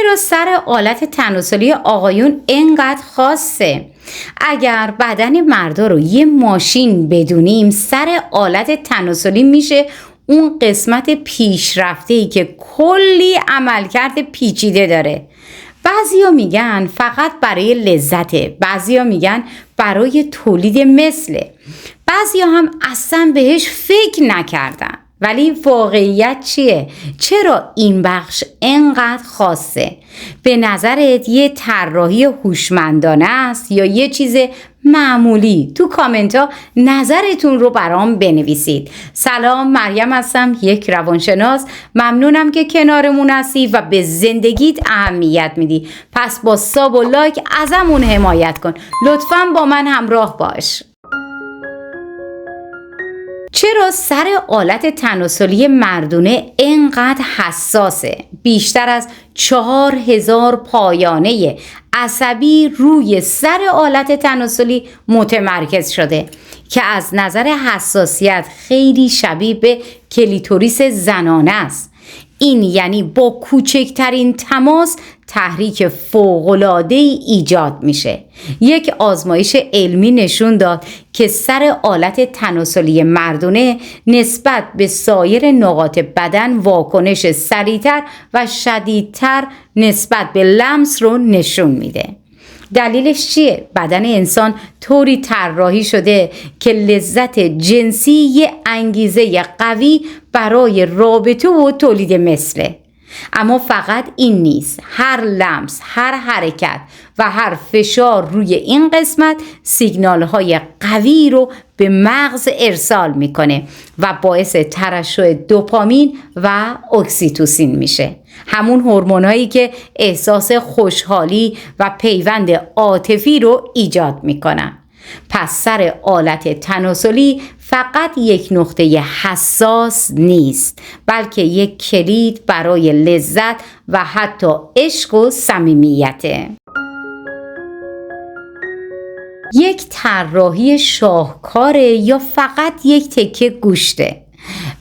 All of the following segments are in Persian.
چرا سر آلت تناسلی آقایون اینقدر خاصه؟ اگر بدن مردا رو یه ماشین بدونیم، سر آلت تناسلی میشه اون قسمت پیشرفته‌ای که کلی عملکرد پیچیده داره. بعضیا میگن فقط برای لذته، بعضیا میگن برای تولید مثله، بعضیا هم اصلا بهش فکر نکردن. ولی واقعیت چیه؟ چرا این بخش انقدر خاصه؟ به نظرت یه طراحی هوشمندانه است یا یه چیز معمولی؟ تو کامنت ها نظرتون رو برام بنویسید. سلام، مریم هستم، یک روانشناس. ممنونم که کنارمون هستی و به زندگیت اهمیت میدی. پس با ساب و لایک ازمون حمایت کن. لطفاً با من همراه باش. چرا سر آلت تناسلی مردونه اینقدر حساسه؟ بیشتر از 4000 پایانه عصبی روی سر آلت تناسلی متمرکز شده که از نظر حساسیت خیلی شبیه به کلیتوریس زنانه است. این یعنی با کوچکترین تماس تحریک فوق‌العاده‌ای ایجاد میشه. یک آزمایش علمی نشون داد که سر آلت تناسلی مردونه نسبت به سایر نقاط بدن واکنش سریعتر و شدیدتر نسبت به لمس رو نشون میده. دلیلش چیه؟ بدن انسان طوری طراحی شده که لذت جنسی یه انگیزه قوی برای رابطه و تولید مثله. اما فقط این نیست، هر لمس، هر حرکت و هر فشار روی این قسمت سیگنال های قوی رو به مغز ارسال میکنه و باعث ترشح دوپامین و اکسیتوسین میشه، همون هورمونایی که احساس خوشحالی و پیوند عاطفی رو ایجاد میکنن. پس سر آلت تناسلی فقط یک نقطه حساس نیست، بلکه یک کلید برای لذت و حتی عشق و صمیمیته. یک طراحی شاهکاره یا فقط یک تکه گوشته؟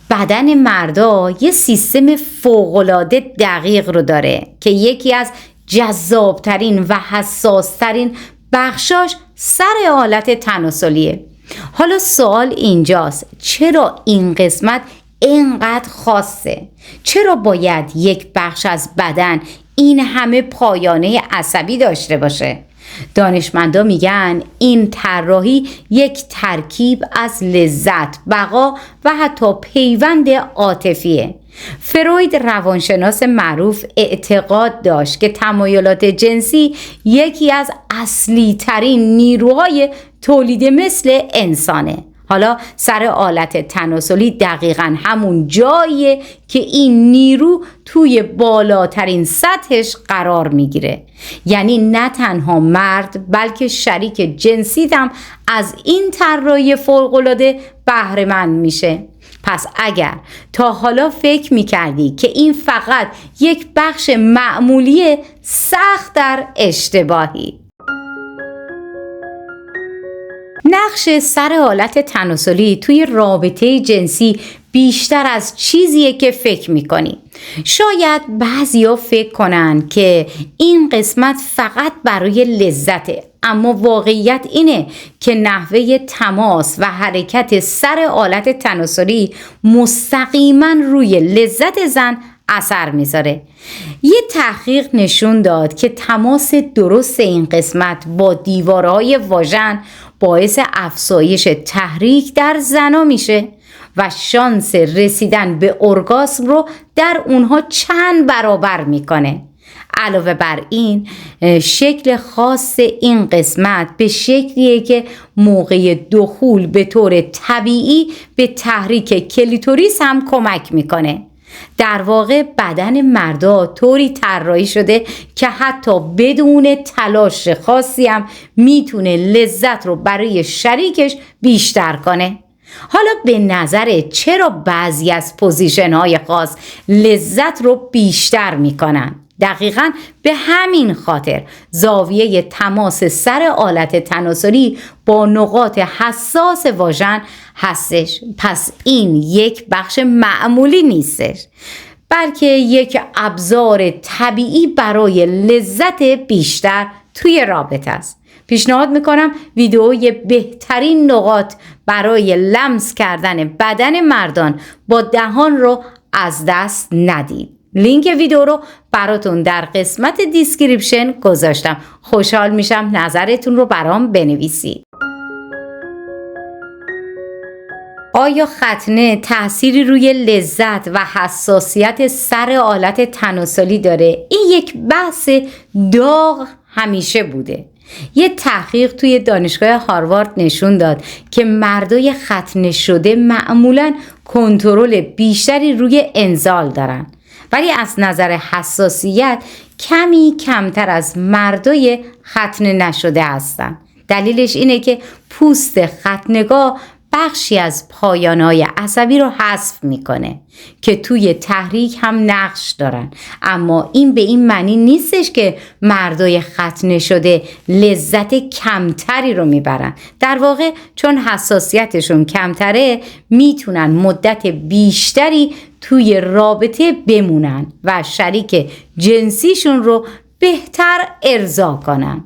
بدن مردا یه سیستم فوق‌العاده دقیق رو داره که یکی از جذابترین و حساسترین بخشاش سر آلت تناسلیه. حالا سوال اینجاست، چرا این قسمت اینقدر خاصه؟ چرا باید یک بخش از بدن این همه پایانه عصبی داشته باشه؟ دانشمندا میگن این طراحی یک ترکیب از لذت، بقا و حتی پیوند عاطفیه. فروید روانشناس معروف اعتقاد داشت که تمایلات جنسی یکی از اصلی ترین نیروهای تولید مثل انسانه. حالا سر آلت تناسلی دقیقاً همون جاییه که این نیرو توی بالاترین سطحش قرار میگیره. یعنی نه تنها مرد بلکه شریک جنسی هم از این طراحی فوق‌العاده بهره مند میشه. پس اگر تا حالا فکر میکردی که این فقط یک بخش معمولیه، سخت در اشتباهی. نقش سر آلت تناسلی توی رابطه جنسی بیشتر از چیزیه که فکر میکنی. شاید بعضیا فکر کنن که این قسمت فقط برای لذته، اما واقعیت اینه که نحوه تماس و حرکت سر آلت تناسلی مستقیما روی لذت زن اثر میذاره. یه تحقیق نشون داد که تماس درست این قسمت با دیوارهای واژن باعث افزایش تحریک در زنا میشه و شانس رسیدن به ارگاسم رو در اونها چند برابر میکنه. علاوه بر این، شکل خاص این قسمت به شکلیه که موقع دخول به طور طبیعی به تحریک کلیتوریس هم کمک میکنه. در واقع بدن مردا طوری طراحی شده که حتی بدون تلاش خاصی هم میتونه لذت رو برای شریکش بیشتر کنه. حالا به نظرت چرا بعضی از پوزیشن های خاص لذت رو بیشتر میکنن؟ دقیقاً به همین خاطر زاویه تماس سر آلت تناسلی با نقاط حساس واژن هستش. پس این یک بخش معمولی نیستش. بلکه یک ابزار طبیعی برای لذت بیشتر توی رابطه است. پیشنهاد میکنم ویدئوی بهترین نقاط برای لمس کردن بدن مردان با دهان رو از دست ندید. لینک ویدیو رو براتون در قسمت دیسکریپشن گذاشتم. خوشحال میشم نظرتون رو برام بنویسید. آیا ختنه تأثیری روی لذت و حساسیت سر آلت تناسلی داره؟ این یک بحث داغ همیشه بوده. یه تحقیق توی دانشگاه هاروارد نشون داد که مردای ختنه شده معمولاً کنترل بیشتری روی انزال دارن، ولی از نظر حساسیت کمی کمتر از مردای ختنه نشده هستن. دلیلش اینه که پوست ختنه‌گاه بخشی از پایان‌های عصبی رو حذف میکنه که توی تحریک هم نقش دارن، اما این به این معنی نیستش که مردای ختنه شده لذت کمتری رو میبرن. در واقع چون حساسیتشون کمتره میتونن مدت بیشتری توی رابطه بمونن و شریک جنسیشون رو بهتر ارضا کنن.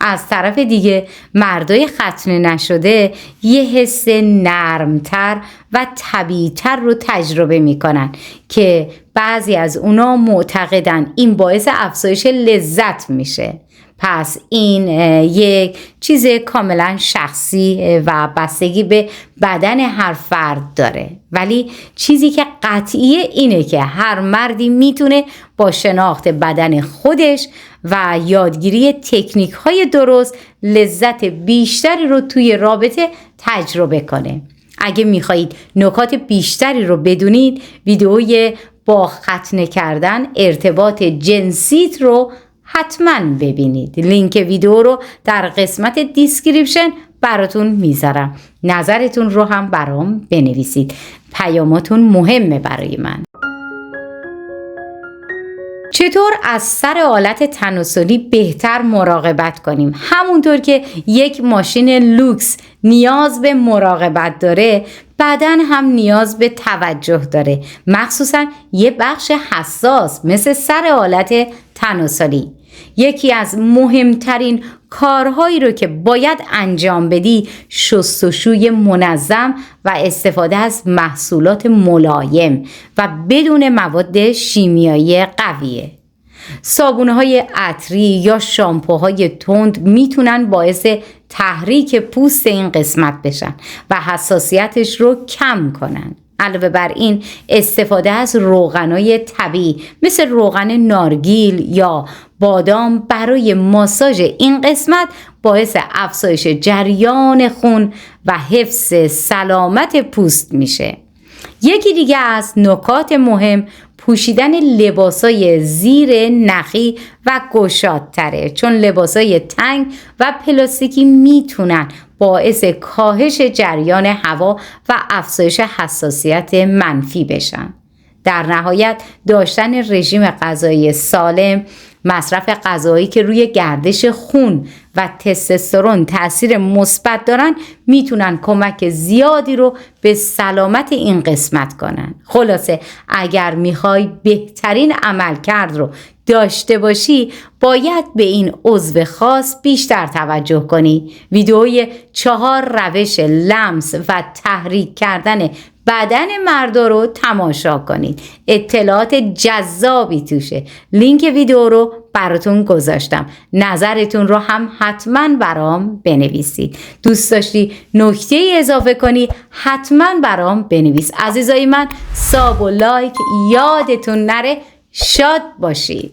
از طرف دیگه مردای ختنه نشده یه حس نرمتر و طبیعی‌تر رو تجربه میکنن که بعضی از اونا معتقدن این باعث افزایش لذت میشه. پس این یک چیز کاملا شخصی و بستگی به بدن هر فرد داره، ولی چیزی که قطعیه اینه که هر مردی میتونه با شناخت بدن خودش و یادگیری تکنیک های درست لذت بیشتری رو توی رابطه تجربه کنه. اگه میخواهید نکات بیشتری رو بدونید، ویدئوی با ختنه کردن ارتباط جنسیت رو حتما ببینید. لینک ویدیو رو در قسمت دیسکریپشن براتون میذارم. نظرتون رو هم برام بنویسید. پیاماتون مهمه برای من. چطور از سر آلت تناسلی بهتر مراقبت کنیم؟ همونطور که یک ماشین لوکس نیاز به مراقبت داره، بدن هم نیاز به توجه داره، مخصوصا یه بخش حساس مثل سر آلت تناسلی. یکی از مهمترین کارهایی رو که باید انجام بدی شستشوی منظم و استفاده از محصولات ملایم و بدون مواد شیمیایی قویه. صابون‌های عطری یا شامپوهای تند میتونن باعث تحریک پوست این قسمت بشن و حساسیتش رو کم کنن. علاوه بر این استفاده از روغنای طبیعی مثل روغن نارگیل یا بادام برای ماساژ این قسمت باعث افزایش جریان خون و حفظ سلامت پوست میشه. یکی دیگه از نکات مهم پوشیدن لباسای زیر نخی و گشادتره، چون لباسای تنگ و پلاستیکی میتونن باعث کاهش جریان هوا و افزایش حساسیت منفی بشن. در نهایت داشتن رژیم غذایی سالم، مصرف غذایی که روی گردش خون و تستوسترون تأثیر مثبت دارن میتونن کمک زیادی رو به سلامت این قسمت کنن. خلاصه اگر میخوای بهترین عملکرد رو داشته باشی باید به این عضو خاص بیشتر توجه کنی. ویدئوی 4 روش لمس و تحریک کردن بدن مردا رو تماشا کنید. اطلاعات جذابی توشه. لینک ویدیو رو براتون گذاشتم. نظرتون رو هم حتما برام بنویسید. دوست داشتی نکته اضافه کنی حتما برام بنویس. عزیزای من، ساب و لایک یادتون نره. شاد باشید.